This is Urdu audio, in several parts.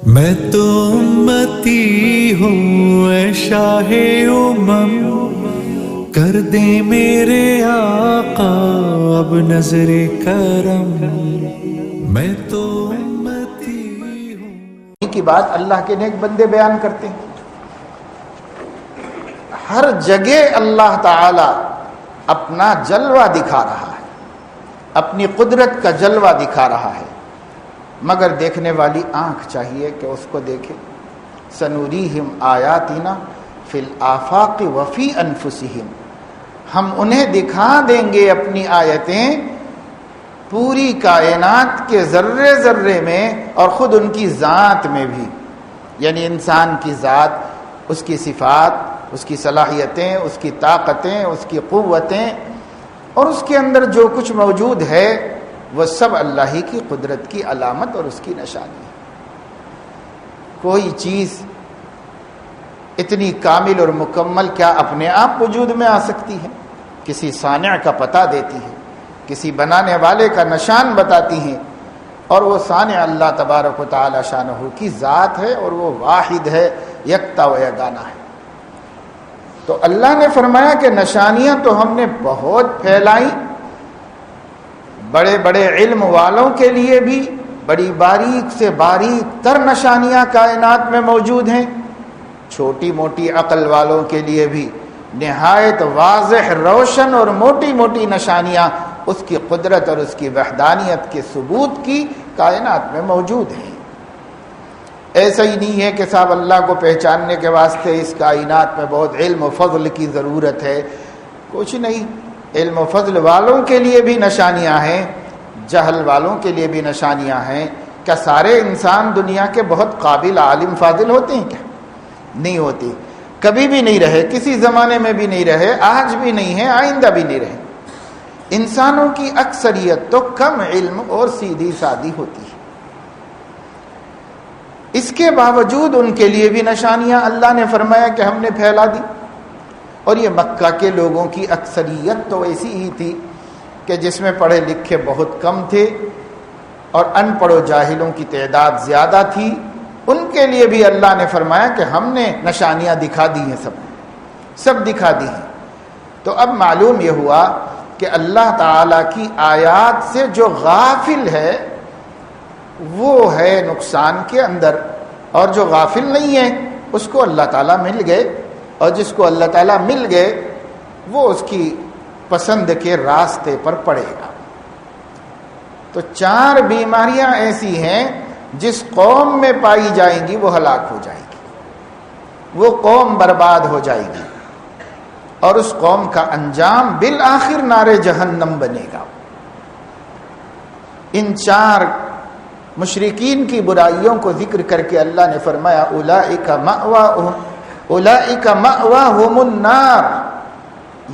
میں تو امتی ہوں اے شاہ امم، کر دے میرے آقا اب نظر کرم، میں تو امتی ہوں۔ کی بات اللہ کے نیک بندے بیان کرتے ہیں۔ ہر جگہ اللہ تعالی اپنا جلوہ دکھا رہا ہے، اپنی قدرت کا جلوہ دکھا رہا ہے، مگر دیکھنے والی آنکھ چاہیے کہ اس کو دیکھے۔ سنوریہم آیاتنا فی الآفاق وفی انفسہم، ہم انہیں دکھا دیں گے اپنی آیتیں پوری کائنات کے ذرے ذرے میں اور خود ان کی ذات میں بھی، یعنی انسان کی ذات، اس کی صفات، اس کی صلاحیتیں، اس کی طاقتیں، اس کی قوتیں، اور اس کے اندر جو کچھ موجود ہے وہ سب اللہ ہی کی قدرت کی علامت اور اس کی نشانی ہے۔ کوئی چیز اتنی کامل اور مکمل کیا اپنے آپ وجود میں آ سکتی ہے؟ کسی صانع کا پتہ دیتی ہے، کسی بنانے والے کا نشان بتاتی ہیں، اور وہ صانع اللہ تبارک و تعالی شانہ کی ذات ہے، اور وہ واحد ہے، یکتا و یگانہ ہے۔ تو اللہ نے فرمایا کہ نشانیاں تو ہم نے بہت پھیلائی، بڑے بڑے علم والوں کے لیے بھی بڑی باریک سے باریک تر نشانیاں کائنات میں موجود ہیں، چھوٹی موٹی عقل والوں کے لیے بھی نہایت واضح، روشن اور موٹی موٹی نشانیاں اس کی قدرت اور اس کی وحدانیت کے ثبوت کی کائنات میں موجود ہیں۔ ایسا ہی نہیں ہے کہ صاحب اللہ کو پہچاننے کے واسطے اس کائنات میں بہت علم و فضل کی ضرورت ہے، کچھ نہیں۔ علم و فضل والوں کے لیے بھی نشانیاں ہیں، جہل والوں کے لیے بھی نشانیاں ہیں۔ کیا سارے انسان دنیا کے بہت قابل عالم فاضل ہوتے ہیں؟ کیا نہیں ہوتے؟ کبھی بھی نہیں رہے، کسی زمانے میں بھی نہیں رہے، آج بھی نہیں ہے، آئندہ بھی نہیں رہے۔ انسانوں کی اکثریت تو کم علم اور سیدھی سادی ہوتی ہے، اس کے باوجود ان کے لیے بھی نشانیاں اللہ نے فرمایا کہ ہم نے پھیلا دی۔ اور یہ مکہ کے لوگوں کی اکثریت تو ایسی ہی تھی کہ جس میں پڑھے لکھے بہت کم تھے اور ان پڑھ و جاہلوں کی تعداد زیادہ تھی، ان کے لیے بھی اللہ نے فرمایا کہ ہم نے نشانیاں دکھا دی ہیں، سب دکھا دی ہیں۔ تو اب معلوم یہ ہوا کہ اللہ تعالی کی آیات سے جو غافل ہے وہ ہے نقصان کے اندر، اور جو غافل نہیں ہے اس کو اللہ تعالیٰ مل گئے، اور جس کو اللہ تعالیٰ مل گئے وہ اس کی پسند کے راستے پر پڑے گا۔ تو 4 بیماریاں ایسی ہیں جس قوم میں پائی جائیں گی وہ ہلاک ہو جائے گی، وہ قوم برباد ہو جائے گی، اور اس قوم کا انجام بالآخر نار جہنم بنے گا۔ ان 4 مشرکین کی برائیوں کو ذکر کر کے اللہ نے فرمایا اولئک مأواہم النار،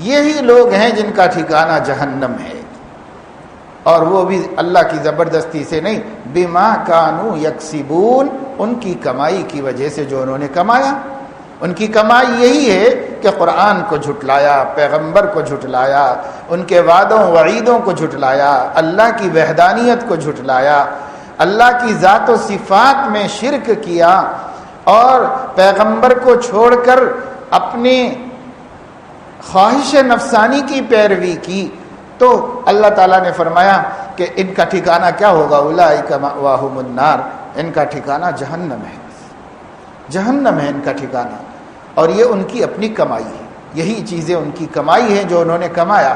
یہی لوگ ہیں جن کا ٹھکانہ جہنم ہے، اور وہ بھی اللہ کی زبردستی سے نہیں، بما کانوا یکسبون، ان کی کمائی کی وجہ سے جو انہوں نے کمایا۔ ان کی کمائی یہی ہے کہ قرآن کو جھٹلایا، پیغمبر کو جھٹلایا، ان کے وعدوں وعیدوں کو جھٹلایا، اللہ کی وحدانیت کو جھٹلایا، اللہ کی ذات و صفات میں شرک کیا، اور پیغمبر کو چھوڑ کر اپنی خواہش نفسانی کی پیروی کی۔ تو اللہ تعالیٰ نے فرمایا کہ ان کا ٹھکانہ کیا ہوگا؟ اولئک مأواہم النار، ان کا ٹھکانہ جہنم ہے، جہنم ہے ان کا ٹھکانہ، اور یہ ان کی اپنی کمائی ہے، یہی چیزیں ان کی کمائی ہیں جو انہوں نے کمایا،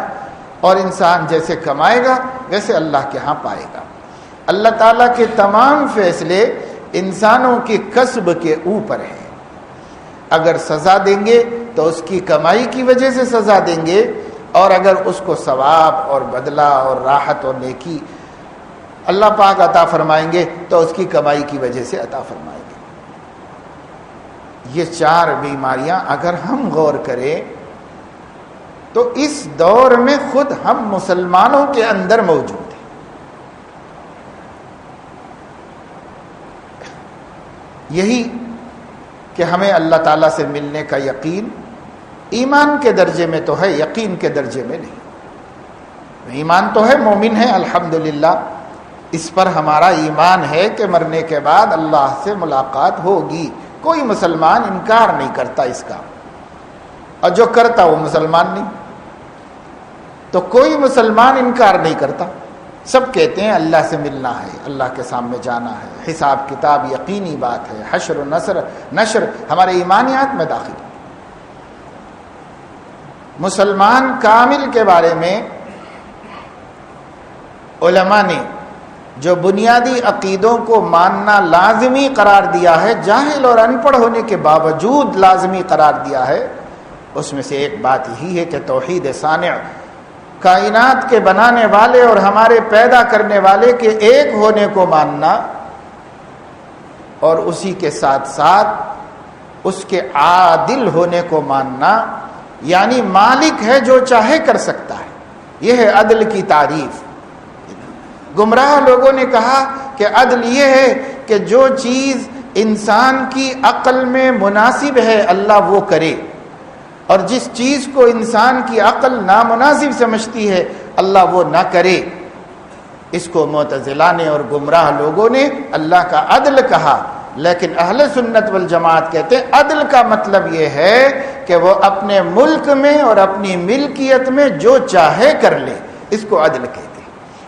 اور انسان جیسے کمائے گا ویسے اللہ کے ہاں پائے گا۔ اللہ تعالیٰ کے تمام فیصلے انسانوں کے کسب کے اوپر ہیں۔ اگر سزا دیں گے تو اس کی کمائی کی وجہ سے سزا دیں گے، اور اگر اس کو ثواب اور بدلہ اور راحت اور نیکی اللہ پاک عطا فرمائیں گے تو اس کی کمائی کی وجہ سے عطا فرمائیں گے۔ یہ 4 بیماریاں اگر ہم غور کریں تو اس دور میں خود ہم مسلمانوں کے اندر موجود ہیں۔ یہی کہ ہمیں اللہ تعالیٰ سے ملنے کا یقین ایمان کے درجے میں تو ہے، یقین کے درجے میں نہیں۔ ایمان تو ہے، مومن ہے الحمدللہ، اس پر ہمارا ایمان ہے کہ مرنے کے بعد اللہ سے ملاقات ہوگی. کوئی مسلمان انکار نہیں کرتا اس کا، اور جو کرتا وہ مسلمان نہیں. تو کوئی مسلمان انکار نہیں کرتا، سب کہتے ہیں اللہ سے ملنا ہے، اللہ کے سامنے جانا ہے، حساب کتاب یقینی بات ہے، حشر و نشر ہمارے ایمانیات میں داخل ہے. مسلمان کامل کے بارے میں علماء نے جو بنیادی عقیدوں کو ماننا لازمی قرار دیا ہے، جاہل اور ان پڑھ ہونے کے باوجود لازمی قرار دیا ہے، اس میں سے ایک بات یہی ہے کہ توحید صانع، کائنات کے بنانے والے اور ہمارے پیدا کرنے والے کے ایک ہونے کو ماننا، اور اسی کے ساتھ ساتھ اس کے عادل ہونے کو ماننا، یعنی مالک ہے جو چاہے کر سکتا ہے. یہ ہے عدل کی تعریف. گمراہ لوگوں نے کہا کہ عدل یہ ہے کہ جو چیز انسان کی عقل میں مناسب ہے اللہ وہ کرے، اور جس چیز کو انسان کی عقل نامناسب سمجھتی ہے اللہ وہ نہ کرے. اس کو معتزلہ نے اور گمراہ لوگوں نے اللہ کا عدل کہا. لیکن اہل سنت والجماعت کہتے ہیں عدل کا مطلب یہ ہے کہ وہ اپنے ملک میں اور اپنی ملکیت میں جو چاہے کر لے، اس کو عدل کہتے ہیں.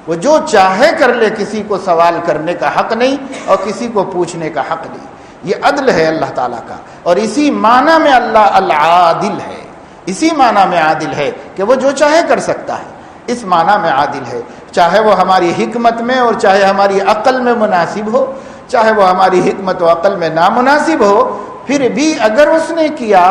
وہ جو چاہے کر لے، کسی کو سوال کرنے کا حق نہیں اور کسی کو پوچھنے کا حق نہیں. یہ عدل ہے اللہ تعالیٰ کا، اور اسی معنی میں اللہ العادل ہے. اسی معنی میں عادل ہے کہ وہ جو چاہے کر سکتا ہے، اس معنی میں عادل ہے. چاہے وہ ہماری حکمت میں اور چاہے ہماری عقل میں مناسب ہو، چاہے وہ ہماری حکمت و عقل میں نامناسب ہو، پھر بھی اگر اس نے کیا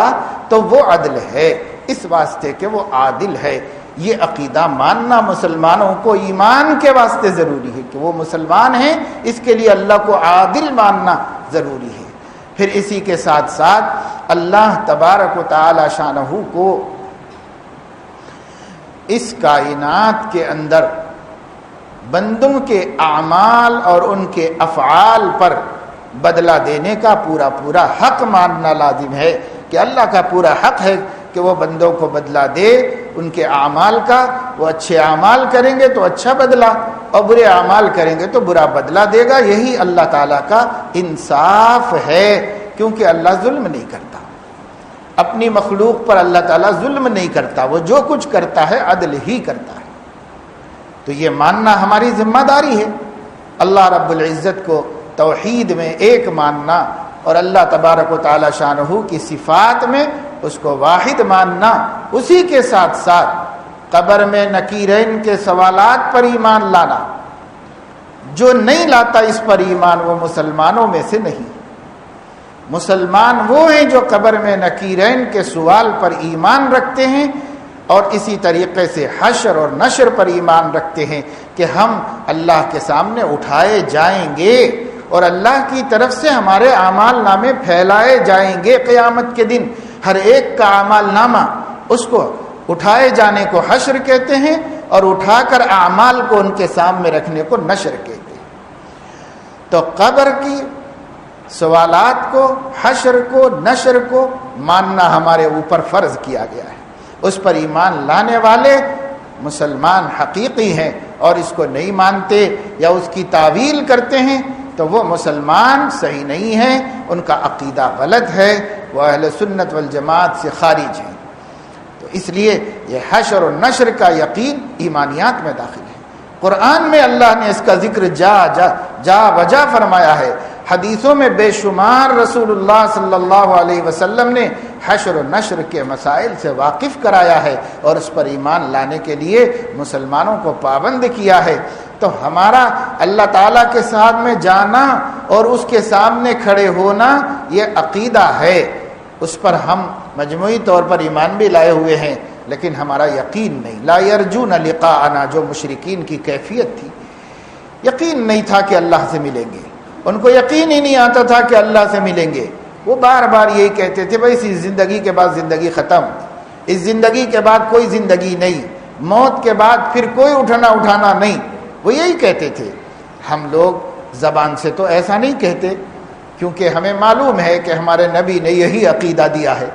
تو وہ عدل ہے، اس واسطے کہ وہ عادل ہے. یہ عقیدہ ماننا مسلمانوں کو ایمان کے واسطے ضروری ہے کہ وہ مسلمان ہیں، اس کے لیے اللہ کو عادل ماننا ضروری ہے. پھر اسی کے ساتھ ساتھ اللہ تبارک و تعالی شانہ کو اس کائنات کے اندر بندوں کے اعمال اور ان کے افعال پر بدلہ دینے کا پورا پورا حق ماننا لازم ہے کہ اللہ کا پورا حق ہے کہ وہ بندوں کو بدلہ دے ان کے اعمال کا. وہ اچھے اعمال کریں گے تو اچھا بدلہ، اور برے اعمال کریں گے تو برا بدلہ دے گا. یہی اللہ تعالیٰ کا انصاف ہے، کیونکہ اللہ ظلم نہیں کرتا. اپنی مخلوق پر اللہ تعالیٰ ظلم نہیں کرتا، وہ جو کچھ کرتا ہے عدل ہی کرتا ہے. تو یہ ماننا ہماری ذمہ داری ہے. اللہ رب العزت کو توحید میں ایک ماننا، اور اللہ تبارک و تعالی شانہ کی صفات میں اس کو واحد ماننا. اسی کے ساتھ ساتھ قبر میں نکیرین کے سوالات پر ایمان لانا. جو نہیں لاتا اس پر ایمان وہ مسلمانوں میں سے نہیں. مسلمان وہ ہیں جو قبر میں نکیرین کے سوال پر ایمان رکھتے ہیں، اور اسی طریقے سے حشر اور نشر پر ایمان رکھتے ہیں کہ ہم اللہ کے سامنے اٹھائے جائیں گے اور اللہ کی طرف سے ہمارے اعمال نامے پھیلائے جائیں گے. قیامت کے دن ہر ایک کا اعمال نامہ، اس کو اٹھائے جانے کو حشر کہتے ہیں، اور اٹھا کر اعمال کو ان کے سامنے رکھنے کو نشر کہتے ہیں. تو قبر کی سوالات کو، حشر کو، نشر کو ماننا ہمارے اوپر فرض کیا گیا ہے. اس پر ایمان لانے والے مسلمان حقیقی ہیں، اور اس کو نہیں مانتے یا اس کی تعویل کرتے ہیں تو وہ مسلمان صحیح نہیں ہیں، ان کا عقیدہ غلط ہے، وہ اہل سنت والجماعت سے خارج ہیں. تو اس لیے یہ حشر و نشر کا یقین ایمانیات میں داخل ہے. قرآن میں اللہ نے اس کا ذکر جا وجہ فرمایا ہے. حدیثوں میں بے شمار رسول اللہ صلی اللہ علیہ وسلم نے حشر و نشر کے مسائل سے واقف کرایا ہے، اور اس پر ایمان لانے کے لیے مسلمانوں کو پابند کیا ہے. تو ہمارا اللہ تعالیٰ کے ساتھ میں جانا اور اس کے سامنے کھڑے ہونا یہ عقیدہ ہے. اس پر ہم مجموعی طور پر ایمان بھی لائے ہوئے ہیں، لیکن ہمارا یقین نہیں. لا یرجون لقاءنا، جو مشرکین کی کیفیت تھی، یقین نہیں تھا کہ اللہ سے ملیں گے. ان کو یقین ہی نہیں آتا تھا کہ اللہ سے ملیں گے. وہ بار بار یہی کہتے تھے بھائی اس زندگی کے بعد زندگی ختم، اس زندگی کے بعد کوئی زندگی نہیں، موت کے بعد پھر کوئی اٹھانا نہیں. وہ یہی کہتے تھے. ہم لوگ زبان سے تو ایسا نہیں کہتے، کیونکہ ہمیں معلوم ہے کہ ہمارے نبی نے یہی عقیدہ دیا ہے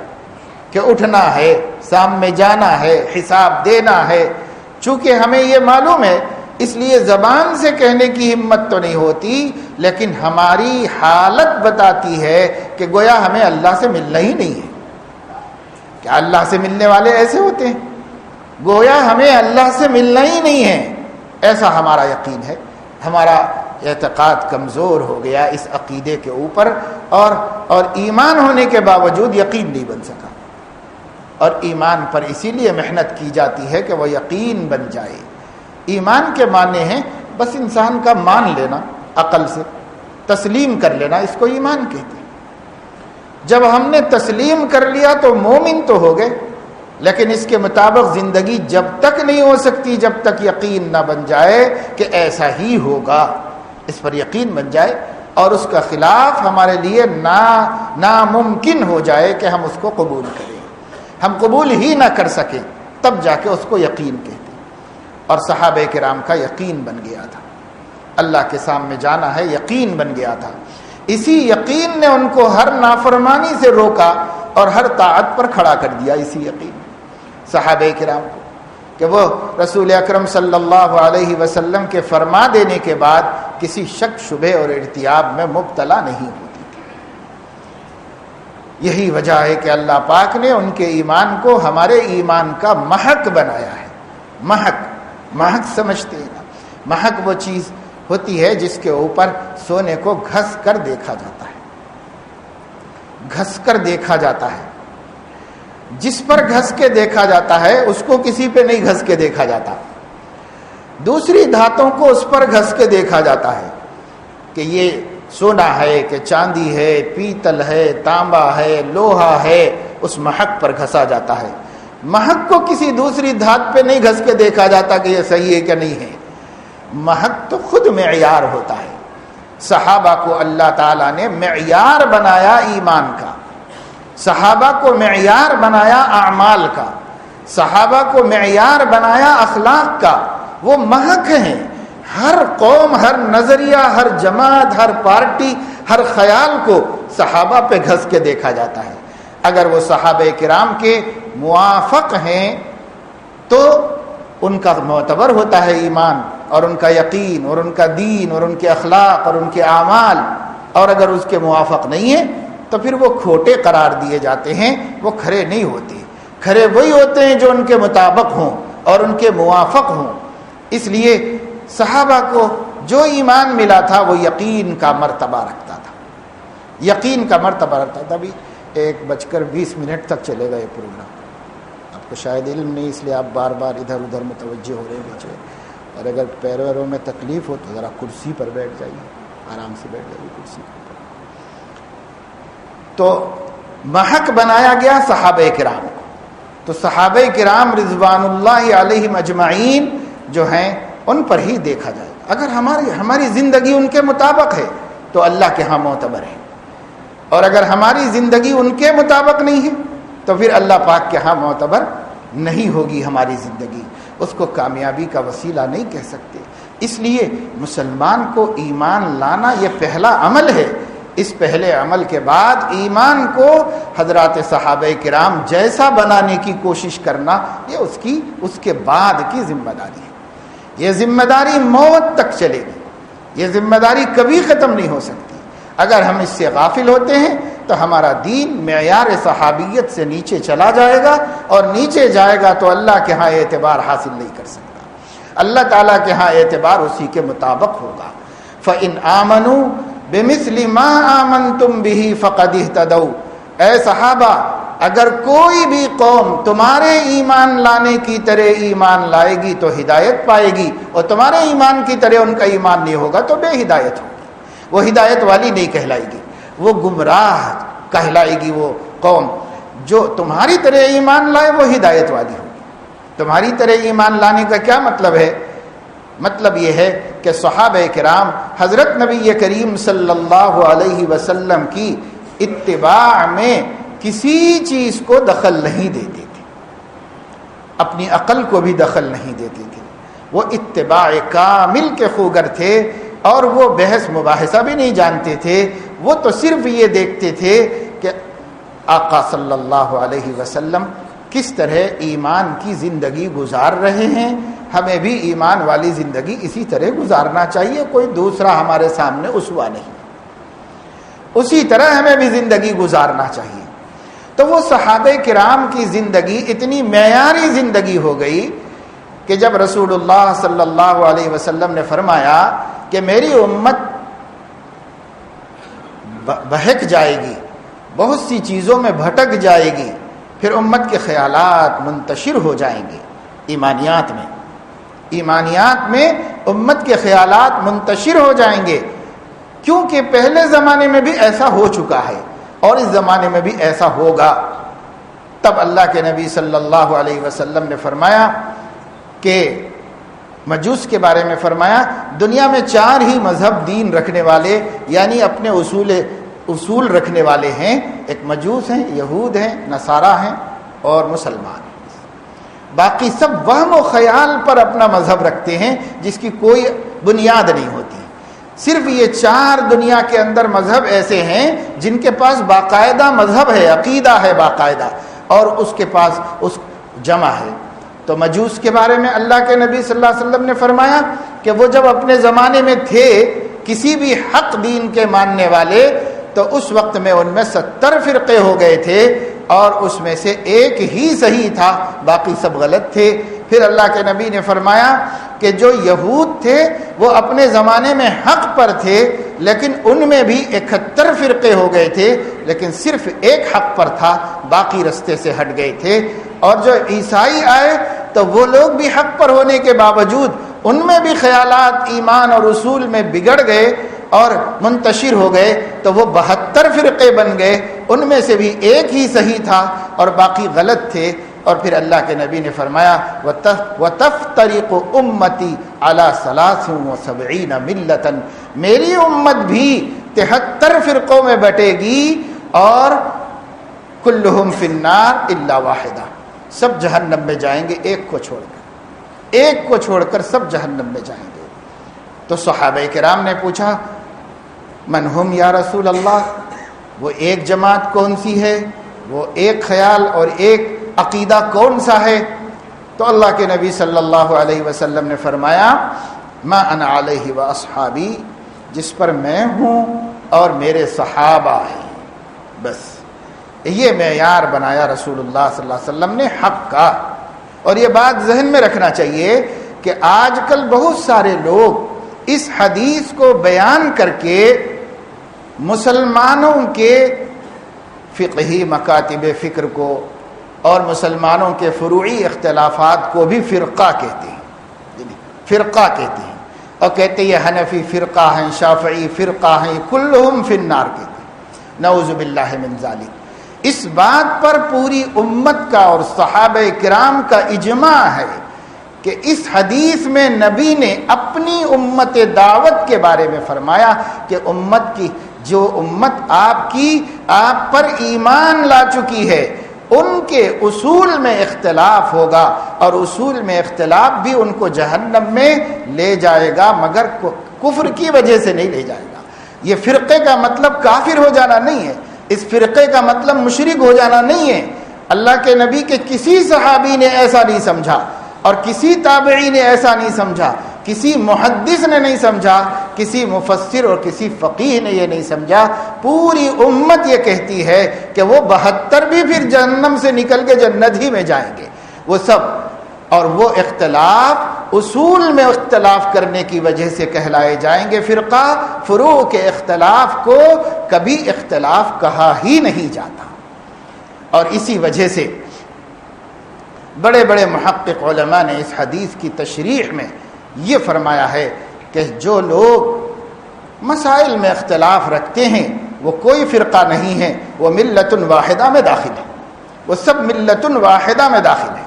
کہ اٹھنا ہے، سامنے جانا ہے، حساب دینا ہے. چونکہ ہمیں یہ معلوم ہے اس لیے زبان سے کہنے کی ہمت تو نہیں ہوتی، لیکن ہماری حالت بتاتی ہے کہ گویا ہمیں اللہ سے ملنا ہی نہیں ہے۔ کیا اللہ سے ملنے والے ایسے ہوتے ہیں؟ گویا ہمیں اللہ سے ملنا ہی نہیں ہے، ایسا ہمارا یقین ہے۔ ہمارا اعتقاد کمزور ہو گیا اس عقیدے کے اوپر، اور ایمان ہونے کے باوجود یقین نہیں بن سکا۔ اور ایمان پر اسی لیے محنت کی جاتی ہے کہ وہ یقین بن جائے۔ ایمان کے معنی ہیں بس انسان کا مان لینا، عقل سے تسلیم کر لینا، اس کو ایمان کہتے ہیں۔ جب ہم نے تسلیم کر لیا تو مومن تو ہو گئے، لیکن اس کے مطابق زندگی جب تک نہیں ہو سکتی جب تک یقین نہ بن جائے کہ ایسا ہی ہوگا، اس پر یقین بن جائے اور اس کا خلاف ہمارے لیے ناممکن ہو جائے کہ ہم اس کو قبول کریں۔ ہم قبول ہی نہ کر سکیں تب جا کے اس کو یقین کہتے ہیں۔ اور صحابہ کرام کا یقین بن گیا تھا، اللہ کے سامنے جانا ہے، یقین بن گیا تھا۔ اسی یقین نے ان کو ہر نافرمانی سے روکا اور ہر طاعت پر کھڑا کر دیا، اسی یقین صحابہ کرام کو، کہ وہ رسول اکرم صلی اللہ علیہ وسلم کے فرما دینے کے بعد کسی شک شبہ اور ارتیاب میں مبتلا نہیں ہوتی تھی۔ یہی وجہ ہے کہ اللہ پاک نے ان کے ایمان کو ہمارے ایمان کا محک بنایا ہے۔ محک سمجھتے ہیں نا؟ محک وہ چیز ہوتی ہے جس کے اوپر سونے کو گھس کر دیکھا جاتا ہے، گھس کر دیکھا جاتا ہے۔ جس پر گھس کے دیکھا جاتا ہے اس کو کسی پہ نہیں گھس کے دیکھا جاتا، دوسری دھاتوں کو اس پر گھس کے دیکھا جاتا ہے کہ یہ سونا ہے کہ چاندی ہے، پیتل ہے، تانبا ہے، لوہا ہے، اس محک پر گھسا جاتا ہے۔ محک کو کسی دوسری دھات پہ نہیں گھس کے دیکھا جاتا کہ یہ صحیح ہے کہ نہیں ہے۔ محک تو خود معیار ہوتا ہے۔ صحابہ کو اللہ تعالیٰ نے معیار بنایا ایمان کا، صحابہ کو معیار بنایا اعمال کا، صحابہ کو معیار بنایا اخلاق کا۔ وہ محک ہیں۔ ہر قوم، ہر نظریہ، ہر جماعت، ہر پارٹی، ہر خیال کو صحابہ پہ گھس کے دیکھا جاتا ہے۔ اگر وہ صحابہ کرام کے موافق ہیں تو ان کا معتبر ہوتا ہے ایمان اور ان کا یقین اور ان کا دین اور ان کے اخلاق اور ان کے اعمال، اور اگر اس کے موافق نہیں ہے تو پھر وہ کھوٹے قرار دیے جاتے ہیں، وہ کھرے نہیں ہوتے۔ کھرے وہی ہوتے ہیں جو ان کے مطابق ہوں اور ان کے موافق ہوں۔ اس لیے صحابہ کو جو ایمان ملا تھا وہ یقین کا مرتبہ رکھتا تھا، یقین کا مرتبہ رکھتا تھا۔ ابھی 1:20 تک چلے گا یہ پروگرام، آپ کو شاید علم نہیں، اس لیے آپ بار بار ادھر ادھر متوجہ ہو رہے ہیں بچے، اور اگر پیروں میں تکلیف ہو تو ذرا کرسی پر بیٹھ جائیے، آرام سے بیٹھ جائیے کرسی پر۔ تو محک بنایا گیا صحابہ کرام کو، تو صحابہ کرام رضوان اللہ علیہم اجمعین جو ہیں ان پر ہی دیکھا جائے۔ اگر ہماری زندگی ان کے مطابق ہے تو اللہ کے ہاں معتبر ہے، اور اگر ہماری زندگی ان کے مطابق نہیں ہے تو پھر اللہ پاک کے ہاں معتبر نہیں ہوگی ہماری زندگی، اس کو کامیابی کا وسیلہ نہیں کہہ سکتے۔ اس لیے مسلمان کو ایمان لانا یہ پہلا عمل ہے۔ اس پہلے عمل کے بعد ایمان کو حضرات صحابہ کرام جیسا بنانے کی کوشش کرنا، یہ اس کے بعد کی ذمہ داری ہے۔ یہ ذمہ داری موت تک چلے گی، یہ ذمہ داری کبھی ختم نہیں ہو سکتی۔ اگر ہم اس سے غافل ہوتے ہیں تو ہمارا دین معیار صحابیت سے نیچے چلا جائے گا، اور نیچے جائے گا تو اللہ کے ہاں اعتبار حاصل نہیں کر سکتا۔ اللہ تعالیٰ کے ہاں اعتبار اسی کے مطابق ہوگا۔ فَإِنْ آمَنُوا بِمِثْلِ مَا آمَنْتُمْ بِهِ فَقَدِ اهْتَدَوْا، اے صحابہ اگر کوئی بھی قوم تمہارے ایمان لانے کی طرح ایمان لائے گی تو ہدایت پائے گی، اور تمہارے ایمان کی طرح ان کا ایمان نہیں ہوگا تو بے ہدایت ہوگی، وہ ہدایت والی نہیں کہلائے گی، وہ گمراہ کہلائے گی۔ وہ قوم جو تمہاری طرح ایمان لائے وہ ہدایت والی ہوگی۔ تمہاری طرح ایمان لانے کا کیا مطلب ہے؟ مطلب یہ ہے کہ صحابہ کرام حضرت نبی کریم صلی اللہ علیہ وسلم کی اتباع میں کسی چیز کو دخل نہیں دیتے تھے، اپنی عقل کو بھی دخل نہیں دیتے تھے۔ وہ اتباع کامل کے خوگر تھے، اور وہ بحث مباحثہ بھی نہیں جانتے تھے۔ وہ تو صرف یہ دیکھتے تھے کہ آقا صلی اللہ علیہ وسلم کس طرح ایمان کی زندگی گزار رہے ہیں، ہمیں بھی ایمان والی زندگی اسی طرح گزارنا چاہیے، کوئی دوسرا ہمارے سامنے اسوہ نہیں، اسی طرح ہمیں بھی زندگی گزارنا چاہیے۔ تو وہ صحابہ کرام کی زندگی اتنی معیاری زندگی ہو گئی کہ جب رسول اللہ صلی اللہ علیہ وسلم نے فرمایا کہ میری امت بہک جائے گی، بہت سی چیزوں میں بھٹک جائے گی، پھر امت کے خیالات منتشر ہو جائیں گے، ایمانیات میں امت کے خیالات منتشر ہو جائیں گے، کیونکہ پہلے زمانے میں بھی ایسا ہو چکا ہے اور اس زمانے میں بھی ایسا ہوگا۔ تب اللہ کے نبی صلی اللہ علیہ وسلم نے فرمایا کہ مجوس کے بارے میں فرمایا دنیا میں 4 ہی مذہب دین رکھنے والے، یعنی اپنے اصول رکھنے والے ہیں، ایک مجوس ہیں، یہود ہیں، نصارہ ہیں اور مسلمان ہیں۔ باقی سب وہم و خیال پر اپنا مذہب رکھتے ہیں جس کی کوئی بنیاد نہیں ہوتی۔ صرف یہ 4 دنیا کے اندر مذہب ایسے ہیں جن کے پاس باقاعدہ مذہب ہے، عقیدہ ہے باقاعدہ، اور اس کے پاس اس جمع ہے۔ تو مجوس کے بارے میں اللہ کے نبی صلی اللہ علیہ وسلم نے فرمایا کہ وہ جب اپنے زمانے میں تھے کسی بھی حق دین کے ماننے والے، تو اس وقت میں ان میں 70 فرقے ہو گئے تھے اور اس میں سے ایک ہی صحیح تھا، باقی سب غلط تھے۔ پھر اللہ کے نبی نے فرمایا کہ جو یہود تھے وہ اپنے زمانے میں حق پر تھے، لیکن ان میں بھی 71 فرقے ہو گئے تھے، لیکن صرف ایک حق پر تھا، باقی رستے سے ہٹ گئے تھے۔ اور جو عیسائی آئے تو وہ لوگ بھی حق پر ہونے کے باوجود ان میں بھی خیالات ایمان اور اصول میں بگڑ گئے اور منتشر ہو گئے، تو وہ 72 فرقے بن گئے، ان میں سے بھی ایک ہی صحیح تھا اور باقی غلط تھے۔ اور پھر اللہ کے نبی نے فرمایا وَتَفْتَرِقُ أُمَّتِي عَلَى 73 مِلَّةً، میری امت بھی 73 فرقوں میں بٹے گی اور كُلُّهُمْ فِي النَّارِ إِلَّا وَاحِدًا، سب جہنم میں جائیں گے ایک کو چھوڑ کر سب جہنم میں جائیں گے۔ تو صحابہ کرام نے پوچھا من ہم یا رسول اللہ، وہ ایک جماعت کون سی ہے، وہ ایک خیال اور ایک عقیدہ کون سا ہے؟ تو اللہ کے نبی صلی اللہ علیہ وسلم نے فرمایا ما انا علیہ و اصحابی، جس پر میں ہوں اور میرے صحابہ ہیں، بس یہ معیار بنایا رسول اللہ صلی اللہ علیہ وسلم نے حق کا۔ اور یہ بات ذہن میں رکھنا چاہیے کہ آج کل بہت سارے لوگ اس حدیث کو بیان کر کے مسلمانوں کے فقہی مکاتب فکر کو اور مسلمانوں کے فروعی اختلافات کو بھی فرقہ کہتے ہیں، اور کہتے ہیں یہ حنفی فرقہ ہیں، شافعی فرقہ ہیں، کلہم فی النار کہتے ہیں، نعوذ باللہ من ذالک۔ اس بات پر پوری امت کا اور صحابہ کرام کا اجماع ہے کہ اس حدیث میں نبی نے اپنی امت دعوت کے بارے میں فرمایا کہ امت کی جو امت آپ پر ایمان لا چکی ہے ان کے اصول میں اختلاف ہوگا، اور اصول میں اختلاف بھی ان کو جہنم میں لے جائے گا، مگر کفر کی وجہ سے نہیں لے جائے گا۔ یہ فرقے کا مطلب کافر ہو جانا نہیں ہے، اس فرقے کا مطلب مشرک ہو جانا نہیں ہے۔ اللہ کے نبی کے کسی صحابی نے ایسا نہیں سمجھا، اور کسی تابعی نے ایسا نہیں سمجھا، کسی محدث نے نہیں سمجھا، کسی مفسر اور کسی فقیہ نے یہ نہیں سمجھا۔ پوری امت یہ کہتی ہے کہ وہ 72 بھی پھر جہنم سے نکل کے جنت ہی میں جائیں گے وہ سب، اور وہ اختلاف اصول میں اختلاف کرنے کی وجہ سے کہلائے جائیں گے فرقہ۔ فروع کے اختلاف کو کبھی اختلاف کہا ہی نہیں جاتا، اور اسی وجہ سے بڑے بڑے محقق علماء نے اس حدیث کی تشریح میں یہ فرمایا ہے کہ جو لوگ مسائل میں اختلاف رکھتے ہیں وہ کوئی فرقہ نہیں ہے، وہ ملت واحدہ میں داخل ہے، وہ سب ملت واحدہ میں داخل ہے،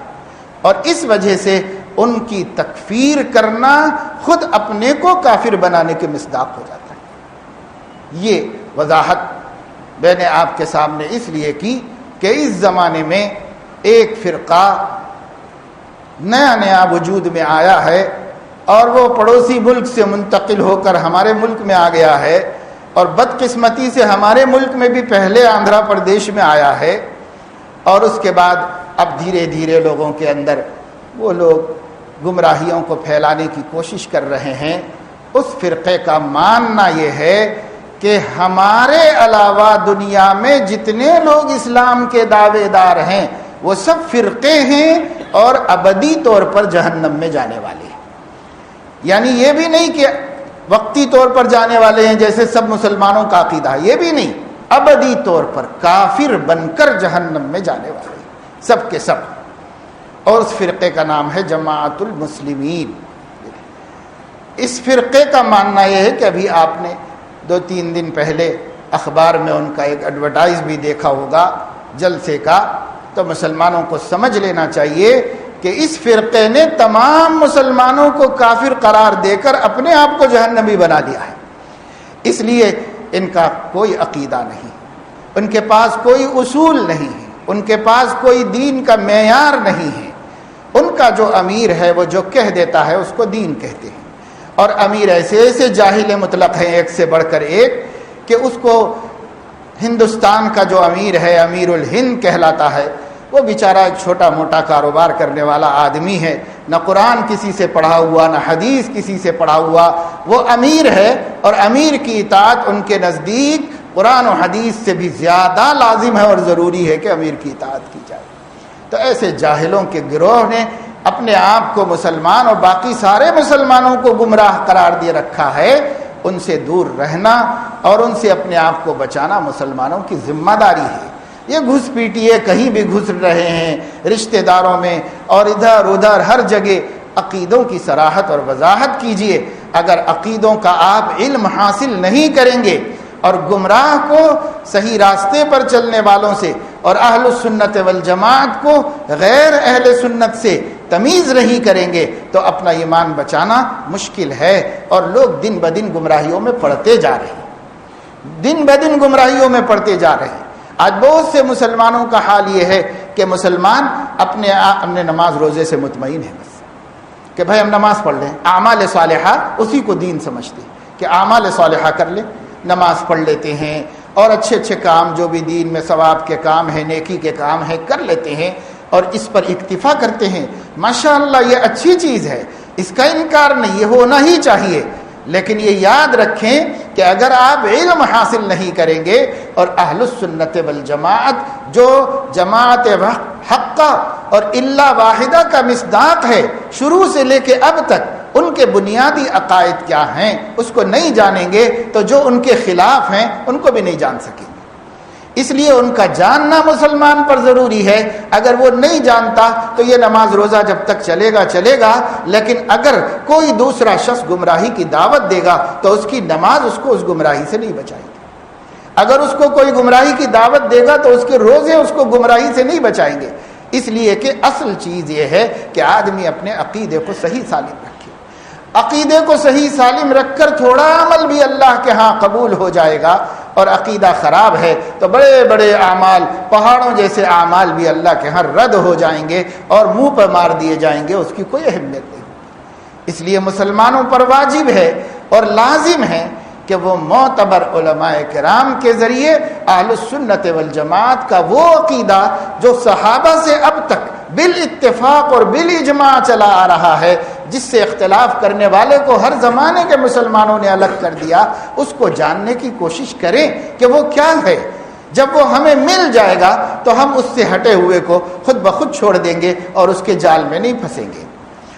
اور اس وجہ سے ان کی تکفیر کرنا خود اپنے کو کافر بنانے کے مصداق ہو جاتا ہے۔ یہ وضاحت میں نے آپ کے سامنے اس لیے کی کہ اس زمانے میں ایک فرقہ نیا وجود میں آیا ہے، اور وہ پڑوسی ملک سے منتقل ہو کر ہمارے ملک میں آ گیا ہے، اور بدقسمتی سے ہمارے ملک میں بھی پہلے آندھرا پردیش میں آیا ہے، اور اس کے بعد اب دھیرے دھیرے لوگوں کے اندر وہ لوگ گمراہیوں کو پھیلانے کی کوشش کر رہے ہیں، اس فرقے کا ماننا یہ ہے کہ ہمارے علاوہ دنیا میں جتنے لوگ اسلام کے دعوے دار ہیں وہ سب فرقے ہیں اور ابدی طور پر جہنم میں جانے والے ہیں۔ یعنی یہ بھی نہیں کہ وقتی طور پر جانے والے ہیں جیسے سب مسلمانوں کا عقیدہ ہے، یہ بھی نہیں، ابدی طور پر کافر بن کر جہنم میں جانے والے ہیں سب کے سب۔ اور اس فرقے کا نام ہے جماعت المسلمین۔ اس فرقے کا ماننا یہ ہے کہ ابھی آپ نے 2-3 دن پہلے اخبار میں ان کا ایک ایڈورٹائز بھی دیکھا ہوگا جلسے کا، تو مسلمانوں کو سمجھ لینا چاہیے کہ اس فرقے نے تمام مسلمانوں کو کافر قرار دے کر اپنے آپ کو جہنمی بنا دیا ہے۔ اس لیے ان کا کوئی عقیدہ نہیں، ان کے پاس کوئی اصول نہیں ہے، ان کے پاس کوئی دین کا معیار نہیں ہے۔ ان کا جو امیر ہے وہ جو کہہ دیتا ہے اس کو دین کہتے ہیں، اور امیر ایسے ایسے جاہل مطلق ہیں ایک سے بڑھ کر ایک کہ اس کو ہندوستان کا جو امیر ہے امیر الہند کہلاتا ہے، وہ بیچارہ ایک چھوٹا موٹا کاروبار کرنے والا آدمی ہے، نہ قرآن کسی سے پڑھا ہوا نہ حدیث کسی سے پڑھا ہوا، وہ امیر ہے، اور امیر کی اطاعت ان کے نزدیک قرآن و حدیث سے بھی زیادہ لازم ہے اور ضروری ہے کہ امیر کی اطاعت کی جائے۔ تو ایسے جاہلوں کے گروہ نے اپنے آپ کو مسلمان اور باقی سارے مسلمانوں کو گمراہ قرار دے رکھا ہے۔ ان سے دور رہنا اور ان سے اپنے آپ کو بچانا مسلمانوں کی ذمہ داری ہے۔ یہ گھس پیٹیے کہیں بھی گھس رہے ہیں رشتہ داروں میں اور ادھر ادھر ہر جگہ، عقیدوں کی صراحت اور وضاحت کیجئے۔ اگر عقیدوں کا آپ علم حاصل نہیں کریں گے اور گمراہ کو صحیح راستے پر چلنے والوں سے اور اہل السنت والجماعت کو غیر اہل سنت سے تمیز نہیں کریں گے تو اپنا ایمان بچانا مشکل ہے، اور لوگ دن بدن گمراہیوں میں پڑتے جا رہے ہیں، دن بدن گمراہیوں میں پڑتے جا رہے ہیں۔ آج بہت سے مسلمانوں کا حال یہ ہے کہ مسلمان اپنے نماز روزے سے مطمئن ہے، بس کہ بھائی ہم نماز پڑھ لیں، اعمال صالحہ اسی کو دین سمجھتے ہیں کہ اعمال صالحہ کر لیں، نماز پڑھ لیتے ہیں اور اچھے اچھے کام جو بھی دین میں ثواب کے کام ہیں نیکی کے کام ہیں کر لیتے ہیں اور اس پر اکتفا کرتے ہیں۔ ماشاءاللہ یہ اچھی چیز ہے، اس کا انکار نہیں، یہ ہونا ہی چاہیے، لیکن یہ یاد رکھیں کہ اگر آپ علم حاصل نہیں کریں گے اور اہل السنت والجماعت جو جماعت حقہ اور الا واحدہ کا مصداق ہے، شروع سے لے کے اب تک ان کے بنیادی عقائد کیا ہیں اس کو نہیں جانیں گے تو جو ان کے خلاف ہیں ان کو بھی نہیں جان سکیں گے۔ اس لیے ان کا جاننا مسلمان پر ضروری ہے۔ اگر وہ نہیں جانتا تو یہ نماز روزہ جب تک چلے گا، لیکن اگر کوئی دوسرا شخص گمراہی کی دعوت دے گا تو اس کی نماز اس کو اس گمراہی سے نہیں بچائے گی۔ اگر اس کو کوئی گمراہی کی دعوت دے گا تو اس کے روزے اس کو گمراہی سے نہیں بچائیں گے۔ اس لیے کہ اصل چیز یہ ہے کہ آدمی اپنے عقیدے کو صحیح سالم رکھے، عقیدے کو صحیح سالم رکھ کر تھوڑا عمل بھی اللہ کے ہاں قبول ہو جائے گا، اور عقیدہ خراب ہے تو بڑے بڑے اعمال، پہاڑوں جیسے اعمال بھی اللہ کے ہاں رد ہو جائیں گے اور منہ پر مار دیے جائیں گے، اس کی کوئی اہمیت نہیں۔ اس لیے مسلمانوں پر واجب ہے اور لازم ہے کہ وہ معتبر علماء کرام کے ذریعے اہل السنت والجماعت کا وہ عقیدہ جو صحابہ سے اب تک بالاتفاق اور بالاجماع چلا آ رہا ہے، جس سے اختلاف کرنے والے کو ہر زمانے کے مسلمانوں نے الگ کر دیا، اس کو جاننے کی کوشش کریں کہ وہ کیا ہے۔ جب وہ ہمیں مل جائے گا تو ہم اس سے ہٹے ہوئے کو خود بخود چھوڑ دیں گے اور اس کے جال میں نہیں پھنسیں گے۔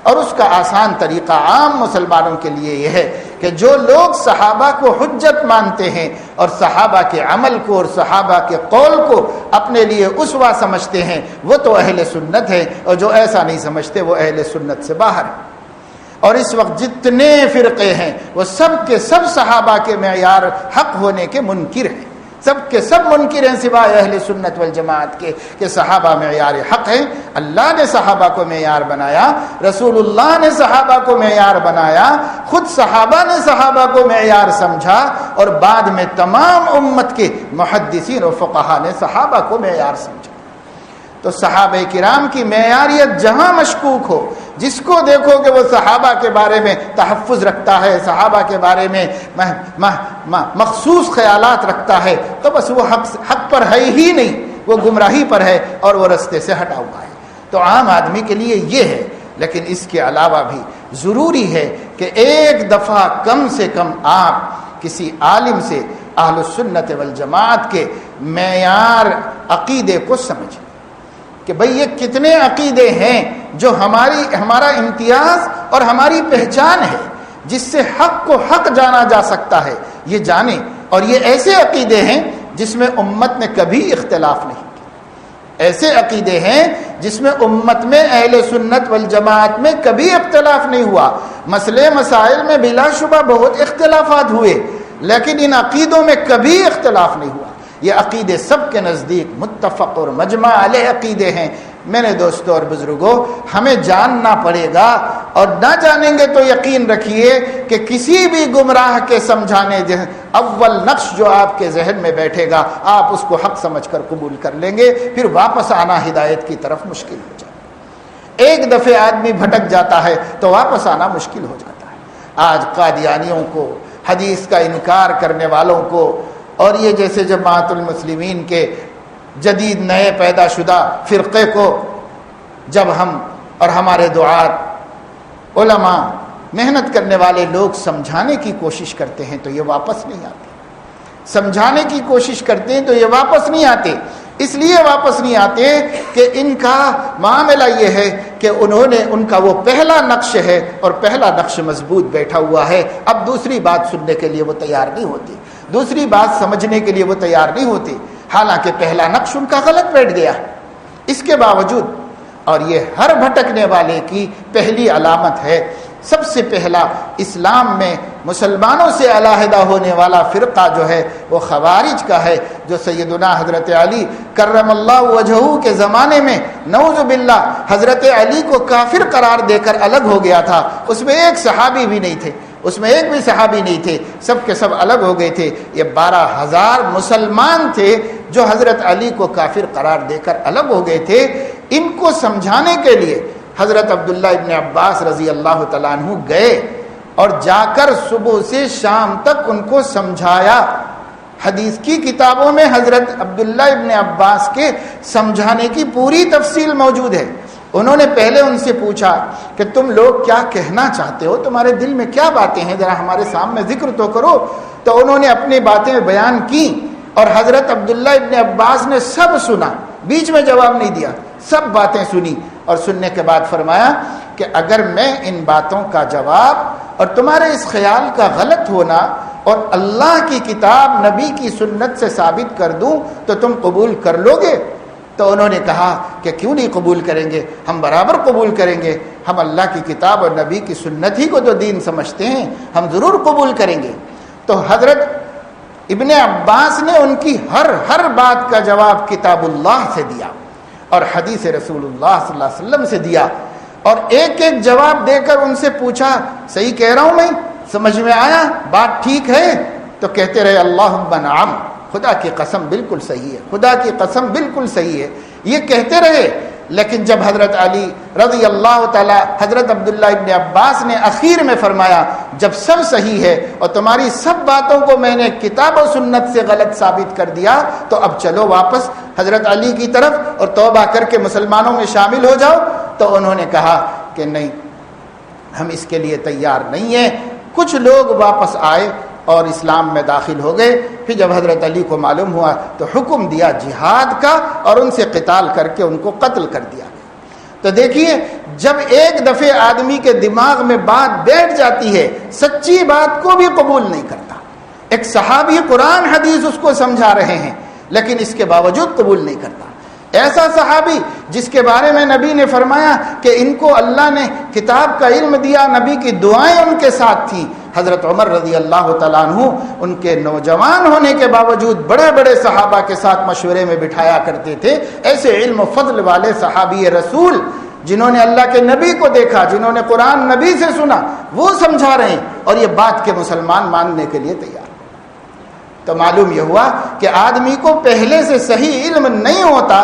اور اس کا آسان طریقہ عام مسلمانوں کے لیے یہ ہے کہ جو لوگ صحابہ کو حجت مانتے ہیں اور صحابہ کے عمل کو اور صحابہ کے قول کو اپنے لیے اسوہ سمجھتے ہیں، وہ تو اہل سنت ہے، اور جو ایسا نہیں سمجھتے وہ اہل سنت سے باہر ہے۔ اور اس وقت جتنے فرقے ہیں وہ سب کے سب صحابہ کے معیار حق ہونے کے منکر ہیں، سب کے سب منکر ہیں سوائے اہل سنت والجماعت کے کہ صحابہ معیار حق ہیں۔ اللہ نے صحابہ کو معیار بنایا، رسول اللہ نے صحابہ کو معیار بنایا، خود صحابہ نے صحابہ کو معیار سمجھا، اور بعد میں تمام امت کے محدثین و فقہا نے صحابہ کو معیار سمجھا۔ تو صحابہ کرام کی معیاریت جہاں مشکوک ہو، جس کو دیکھو کہ وہ صحابہ کے بارے میں تحفظ رکھتا ہے، صحابہ کے بارے میں مخصوص خیالات رکھتا ہے، تو بس وہ حق پر ہے ہی نہیں، وہ گمراہی پر ہے اور وہ رستے سے ہٹا ہوا ہے۔ تو عام آدمی کے لیے یہ ہے، لیکن اس کے علاوہ بھی ضروری ہے کہ ایک دفعہ کم سے کم آپ کسی عالم سے اہل السنت والجماعت کے معیار عقیدے کو سمجھیں کہ بھئی یہ کتنے عقیدے ہیں جو ہمارا امتیاز اور ہماری پہچان ہے، جس سے حق کو حق جانا جا سکتا ہے، یہ جانیں. اور یہ ایسے عقیدے ہیں جس میں امت نے کبھی اختلاف نہیں کیا، ایسے عقیدے ہیں جس میں امت میں اہل سنت والجماعت میں کبھی اختلاف نہیں ہوا. مسئلے مسائل میں بلا شبہ بہت اختلافات ہوئے، لیکن ان عقیدوں میں کبھی اختلاف نہیں ہوا. یہ عقیدے سب کے نزدیک متفق اور مجمع علیہ عقیدے ہیں. میرے دوستوں اور بزرگوں، ہمیں جاننا پڑے گا، اور نہ جانیں گے تو یقین رکھیے کہ کسی بھی گمراہ کے سمجھانے اول نقش جو آپ کے ذہن میں بیٹھے گا آپ اس کو حق سمجھ کر قبول کر لیں گے، پھر واپس آنا ہدایت کی طرف مشکل ہو جائے. ایک دفعہ آدمی بھٹک جاتا ہے تو واپس آنا مشکل ہو جاتا ہے. آج قادیانیوں کو، حدیث کا انکار کرنے والوں کو، اور یہ جیسے جماعت المسلمین کے جدید نئے پیدا شدہ فرقے کو جب ہم اور ہمارے دعات، علماء، محنت کرنے والے لوگ سمجھانے کی کوشش کرتے ہیں تو یہ واپس نہیں آتے، سمجھانے کی کوشش کرتے ہیں تو یہ واپس نہیں آتے. اس لیے واپس نہیں آتے کہ ان کا معاملہ یہ ہے کہ ان کا وہ پہلا نقش ہے اور پہلا نقش مضبوط بیٹھا ہوا ہے. اب دوسری بات سننے کے لیے وہ تیار نہیں ہوتی، دوسری بات سمجھنے کے لیے وہ تیار نہیں ہوتی، حالانکہ پہلا نقش ان کا غلط بیٹھ گیا. اس کے باوجود، اور یہ ہر بھٹکنے والے کی پہلی علامت ہے، سب سے پہلا اسلام میں مسلمانوں سے علیحدہ ہونے والا فرقہ جو ہے وہ خوارج کا ہے، جو سیدنا حضرت علی کرم اللہ وجہہ کے زمانے میں نعوذ باللہ حضرت علی کو کافر قرار دے کر الگ ہو گیا تھا. اس میں ایک صحابی بھی نہیں تھے، اس میں ایک بھی صحابی نہیں تھے، سب کے سب الگ ہو گئے تھے. یہ 12,000 مسلمان تھے جو حضرت علی کو کافر قرار دے کر الگ ہو گئے تھے. ان کو سمجھانے کے لیے حضرت عبداللہ ابن عباس رضی اللہ تعالیٰ عنہ گئے اور جا کر صبح سے شام تک ان کو سمجھایا. حدیث کی کتابوں میں حضرت عبداللہ ابن عباس کے سمجھانے کی پوری تفصیل موجود ہے. انہوں نے پہلے ان سے پوچھا کہ تم لوگ کیا کہنا چاہتے ہو، تمہارے دل میں کیا باتیں ہیں، ذرا ہمارے سامنے ذکر تو کرو. تو انہوں نے اپنی باتیں بیان کی اور حضرت عبداللہ ابن عباس نے سب سنا، بیچ میں جواب نہیں دیا، سب باتیں سنی. اور سننے کے بعد فرمایا کہ اگر میں ان باتوں کا جواب اور تمہارے اس خیال کا غلط ہونا اور اللہ کی کتاب نبی کی سنت سے ثابت کر دوں تو تم قبول کر لو گے؟ تو انہوں نے کہا کہ کیوں نہیں قبول کریں گے، ہم برابر قبول کریں گے، ہم اللہ کی کتاب اور نبی کی سنت ہی کو تو دین سمجھتے ہیں، ہم ضرور قبول کریں گے. تو حضرت ابن عباس نے ان کی ہر بات کا جواب کتاب اللہ سے دیا اور حدیث رسول اللہ صلی اللہ علیہ وسلم سے دیا، اور ایک ایک جواب دے کر ان سے پوچھا صحیح کہہ رہا ہوں میں، سمجھ میں آیا، بات ٹھیک ہے؟ تو کہتے رہے اللہم نعم، خدا کی قسم بالکل صحیح ہے، خدا کی قسم بالکل صحیح ہے، یہ کہتے رہے. لیکن جب حضرت علی رضی اللہ تعالی حضرت عبداللہ ابن عباس نے اخیر میں فرمایا جب سب صحیح ہے اور تمہاری سب باتوں کو میں نے کتاب و سنت سے غلط ثابت کر دیا تو اب چلو واپس حضرت علی کی طرف اور توبہ کر کے مسلمانوں میں شامل ہو جاؤ. تو انہوں نے کہا کہ نہیں، ہم اس کے لیے تیار نہیں ہیں. کچھ لوگ واپس آئے اور اسلام میں داخل ہو گئے. پھر جب حضرت علی کو معلوم ہوا تو حکم دیا جہاد کا اور ان سے قتال کر کے ان کو قتل کر دیا. تو دیکھیے جب ایک دفعہ آدمی کے دماغ میں بات بیٹھ جاتی ہے سچی بات کو بھی قبول نہیں کرتا. ایک صحابی قرآن حدیث اس کو سمجھا رہے ہیں لیکن اس کے باوجود قبول نہیں کرتا. ایسا صحابی جس کے بارے میں نبی نے فرمایا کہ ان کو اللہ نے کتاب کا علم دیا، نبی کی دعائیں ان کے ساتھ تھیں. حضرت عمر رضی اللہ تعالیٰ عنہ ان کے نوجوان ہونے کے باوجود بڑے بڑے صحابہ کے ساتھ مشورے میں بٹھایا کرتے تھے. ایسے علم و فضل والے صحابی رسول جنہوں نے اللہ کے نبی کو دیکھا، جنہوں نے قرآن نبی سے سنا، وہ سمجھا رہے ہیں اور یہ بات کے مسلمان ماننے کے لیے تیار. تو معلوم یہ ہوا کہ آدمی کو پہلے سے صحیح علم نہیں ہوتا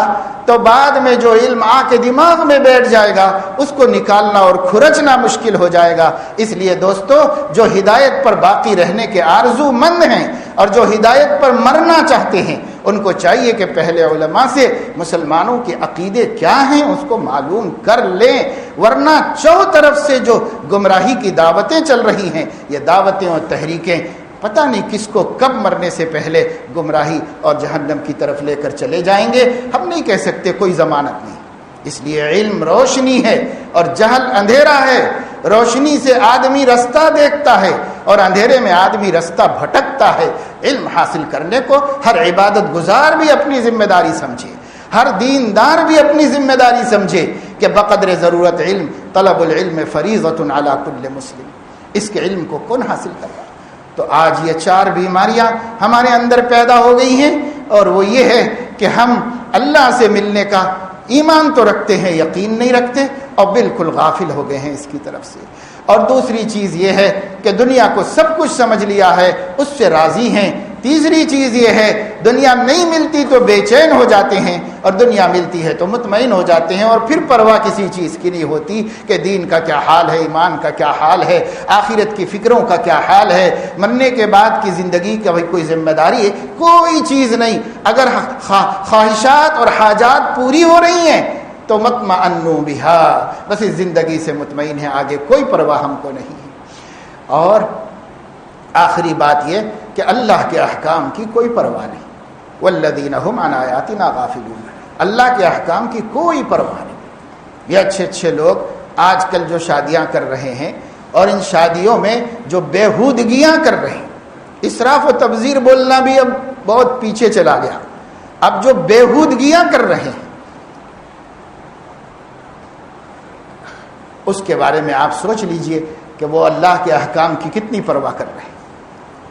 تو بعد میں جو علم آ کے دماغ میں بیٹھ جائے گا اس کو نکالنا اور کھرچنا مشکل ہو جائے گا. اس لیے دوستو جو ہدایت پر باقی رہنے کے آرزو مند ہیں اور جو ہدایت پر مرنا چاہتے ہیں ان کو چاہیے کہ پہلے علماء سے مسلمانوں کے عقیدے کیا ہیں اس کو معلوم کر لیں. ورنہ چاروں طرف سے جو گمراہی کی دعوتیں چل رہی ہیں، یہ دعوتیں اور تحریکیں پتہ نہیں کس کو کب مرنے سے پہلے گمراہی اور جہنم کی طرف لے کر چلے جائیں گے، ہم نہیں کہہ سکتے، کوئی ضمانت نہیں۔ اس لیے علم روشنی ہے اور جہل اندھیرا ہے۔ روشنی سے آدمی رستہ دیکھتا ہے اور اندھیرے میں آدمی رستہ بھٹکتا ہے۔ علم حاصل کرنے کو ہر عبادت گزار بھی اپنی ذمہ داری سمجھے، ہر دیندار بھی اپنی ذمہ داری سمجھے کہ بقدر ضرورت علم طلب العلم فریضۃ علی کل مسلم۔ اس کے علم کو کون حاصل کر رہا؟ تو آج یہ 4 بیماریاں ہمارے اندر پیدا ہو گئی ہیں، اور وہ یہ ہے کہ ہم اللہ سے ملنے کا ایمان تو رکھتے ہیں، یقین نہیں رکھتے، اور بالکل غافل ہو گئے ہیں اس کی طرف سے۔ اور دوسری چیز یہ ہے کہ دنیا کو سب کچھ سمجھ لیا ہے، اس سے راضی ہیں۔ تیسری چیز یہ ہے دنیا نہیں ملتی تو بے چین ہو جاتے ہیں، اور دنیا ملتی ہے تو مطمئن ہو جاتے ہیں، اور پھر پرواہ کسی چیز کی نہیں ہوتی کہ دین کا کیا حال ہے، ایمان کا کیا حال ہے، آخرت کی فکروں کا کیا حال ہے، مرنے کے بعد کی زندگی کا کوئی ذمہ داری ہے، کوئی چیز نہیں۔ اگر خواہشات اور حاجات پوری ہو رہی ہیں تو مطمئنوا بہا، بس اس زندگی سے مطمئن ہے، آگے کوئی پرواہ ہم کو نہیں ہے۔ اور آخری بات یہ کہ اللہ کے احکام کی کوئی پرواہ نہیں، والذین هم عن آیاتنا غافلون، اللہ کے احکام کی کوئی پرواہ نہیں۔ یہ اچھے اچھے لوگ آج کل جو شادیاں کر رہے ہیں، اور ان شادیوں میں جو بےہودگیاں کر رہے ہیں، اسراف و تبذیر بولنا بھی اب بہت پیچھے چلا گیا، اب جو بےہودگیاں کر رہے ہیں اس کے بارے میں آپ سوچ لیجئے کہ وہ اللہ کے احکام کی کتنی پرواہ کر رہے ہیں۔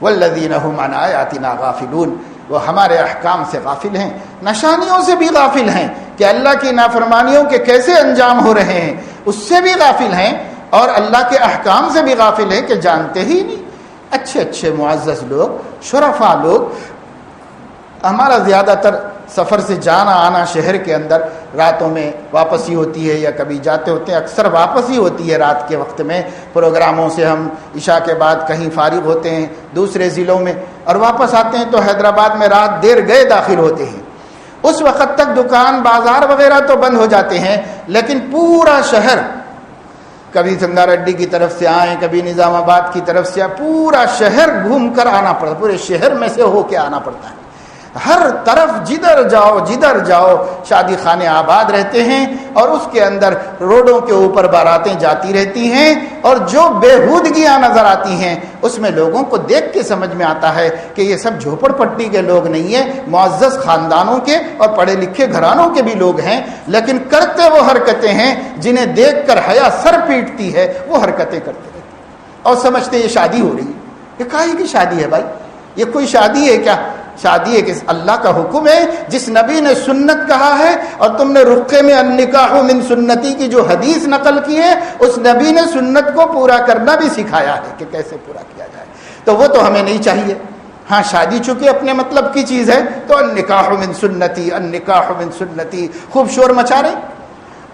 والذین هم عن آیاتنا غافلون، وہ ہمارے احکام سے غافل ہیں، نشانیوں سے بھی غافل ہیں کہ اللہ کی نافرمانیوں کے کیسے انجام ہو رہے ہیں، اس سے بھی غافل ہیں، اور اللہ کے احکام سے بھی غافل ہیں کہ جانتے ہی نہیں۔ اچھے اچھے معزز لوگ، شرفاء لوگ، ہمارا زیادہ تر سفر سے جانا آنا شہر کے اندر راتوں میں واپسی ہوتی ہے، یا کبھی جاتے ہوتے ہیں، اکثر واپسی ہوتی ہے رات کے وقت میں، پروگراموں سے ہم عشاء کے بعد کہیں فارغ ہوتے ہیں دوسرے ضلعوں میں، اور واپس آتے ہیں تو حیدرآباد میں رات دیر گئے داخل ہوتے ہیں۔ اس وقت تک دکان بازار وغیرہ تو بند ہو جاتے ہیں، لیکن پورا شہر، کبھی سنگا ریڈی کی طرف سے آئیں، کبھی نظام آباد کی طرف سے، پورا شہر گھوم کر آنا پڑتا، پورے شہر میں سے ہو کے آنا پڑتا ہے۔ ہر طرف جدھر جاؤ شادی خانے آباد رہتے ہیں، اور اس کے اندر روڈوں کے اوپر باراتیں جاتی رہتی ہیں، اور جو بےہودگیاں نظر آتی ہیں اس میں لوگوں کو دیکھ کے سمجھ میں آتا ہے کہ یہ سب جھوپڑ پٹی کے لوگ نہیں ہیں، معزز خاندانوں کے اور پڑھے لکھے گھرانوں کے بھی لوگ ہیں، لیکن کرتے وہ حرکتیں ہیں جنہیں دیکھ کر حیا سر پیٹتی ہے، وہ حرکتیں کرتے رہتے ہیں، اور سمجھتے یہ شادی ہو رہی ہے۔ یہ کاہے کی شادی ہے بھائی؟ یہ کوئی شادی ہے کیا؟ شادی ہے کہ اللہ کا حکم ہے، جس نبی نے سنت کہا ہے، اور تم نے رقے میں النکاح من سنتی کی جو حدیث نقل کی ہے، اس نبی نے سنت کو پورا کرنا بھی سکھایا ہے کہ کیسے پورا کیا جائے، تو وہ تو ہمیں نہیں چاہیے۔ ہاں شادی چونکہ اپنے مطلب کی چیز ہے تو النکاح من سنتی، النکاح من سنتی خوب شور مچا رہے،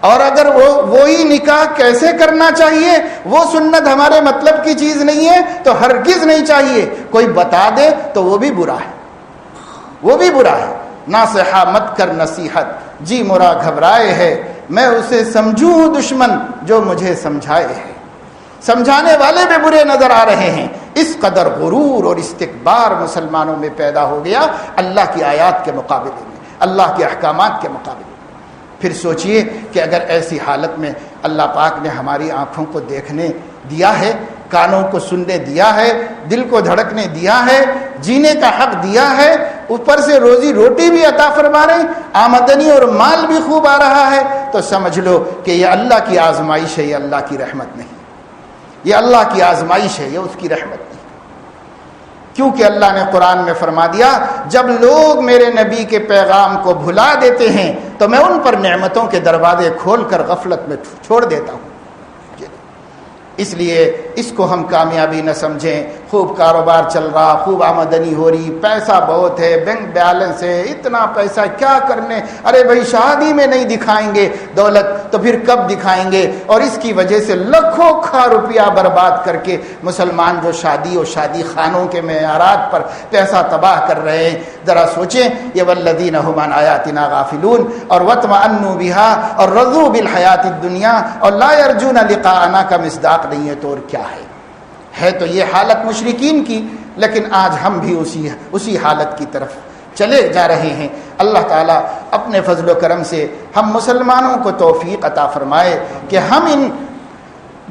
اور اگر وہی نکاح کیسے کرنا چاہیے وہ سنت ہمارے مطلب کی چیز نہیں ہے تو ہرگز نہیں چاہیے۔ کوئی بتا دے تو وہ بھی برا ہے، وہ بھی برا ہے۔ ناصحہ مت کر نصیحت، جی مرا گھبرائے ہے، میں اسے سمجھوں دشمن جو مجھے سمجھائے ہے۔ سمجھانے والے بھی برے نظر آ رہے ہیں۔ اس قدر غرور اور استکبار مسلمانوں میں پیدا ہو گیا اللہ کی آیات کے مقابلے میں، اللہ کے احکامات کے مقابلے میں۔ پھر سوچئے کہ اگر ایسی حالت میں اللہ پاک نے ہماری آنکھوں کو دیکھنے دیا ہے، کانوں کو سننے دیا ہے، دل کو دھڑکنے دیا ہے، جینے کا حق دیا ہے، اوپر سے روزی روٹی بھی عطا فرما رہے ہیں، آمدنی اور مال بھی خوب آ رہا ہے، تو سمجھ لو کہ یہ اللہ کی آزمائش ہے، یہ اللہ کی رحمت نہیں، یہ اللہ کی آزمائش ہے، یہ اس کی رحمت نہیں۔ کیونکہ اللہ نے قرآن میں فرما دیا جب لوگ میرے نبی کے پیغام کو بھلا دیتے ہیں تو میں ان پر نعمتوں کے دروازے کھول کر غفلت میں چھوڑ دیتا ہوں۔ اس لیے اس کو ہم کامیابی نہ سمجھیں۔ خوب کاروبار چل رہا، خوب آمدنی ہو رہی، پیسہ بہت ہے، بینک بیلنس ہے، اتنا پیسہ کیا کرنے، ارے بھائی شادی میں نہیں دکھائیں گے دولت تو پھر کب دکھائیں گے؟ اور اس کی وجہ سے لاکھوں روپیہ برباد کر کے مسلمان جو شادی اور شادی خانوں کے معیارات پر پیسہ تباہ کر رہے ہیں، ذرا سوچیں۔ یہ والذین هم عن آیاتنا غافلون اور وطمئنوا بها اور رضوا بالحیات الدنیا اور لا یرجون لقاءنا کا مصداق نہیں ہے تو اور کیا ہے تو یہ حالت مشرکین کی، لیکن آج ہم بھی اسی حالت کی طرف چلے جا رہے ہیں۔ اللہ تعالیٰ اپنے فضل و کرم سے ہم مسلمانوں کو توفیق عطا فرمائے کہ ہم ان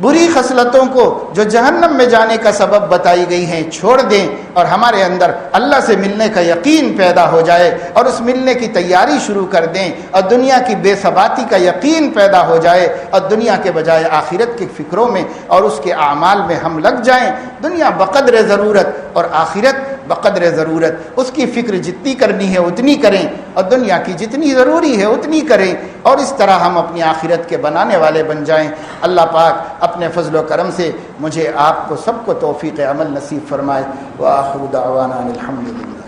بری خصلتوں کو جو جہنم میں جانے کا سبب بتائی گئی ہیں چھوڑ دیں، اور ہمارے اندر اللہ سے ملنے کا یقین پیدا ہو جائے اور اس ملنے کی تیاری شروع کر دیں، اور دنیا کی بے ثباتی کا یقین پیدا ہو جائے اور دنیا کے بجائے آخرت کی فکروں میں اور اس کے اعمال میں ہم لگ جائیں۔ دنیا بقدر ضرورت اور آخرت بقدر ضرورت، اس کی فکر جتنی کرنی ہے اتنی کریں اور دنیا کی جتنی ضروری ہے اتنی کریں، اور اس طرح ہم اپنی آخرت کے بنانے والے بن جائیں۔ اللہ پاک اپنے فضل و کرم سے مجھے آپ کو سب کو توفیق عمل نصیب فرمائے۔ وآخر دعوانا الحمدللہ۔